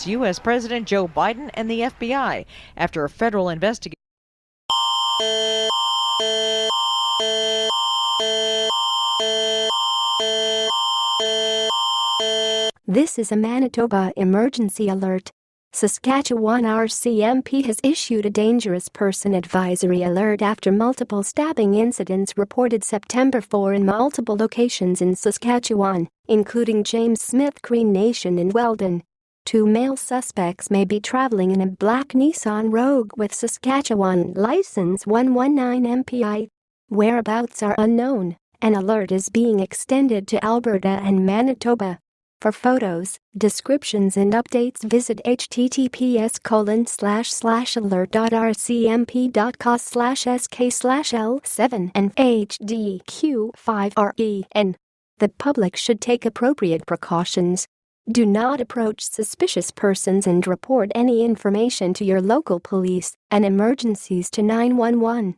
U.S. President Joe Biden and the FBI after a federal investigation. This is a Manitoba emergency alert. Saskatchewan RCMP has issued a dangerous person advisory alert after multiple stabbing incidents reported September 4 in multiple locations in Saskatchewan, including James Smith Cree Nation and Weldon. 2 male suspects may be traveling in a black Nissan Rogue with Saskatchewan license 119 MPI. Whereabouts are unknown. An alert is being extended to Alberta and Manitoba. For photos, descriptions and updates visit https://alert.rcmp.ca/sk/L7 and HDQ5REN. The public should take appropriate precautions. Do not approach suspicious persons and report any information to your local police and emergencies to 911.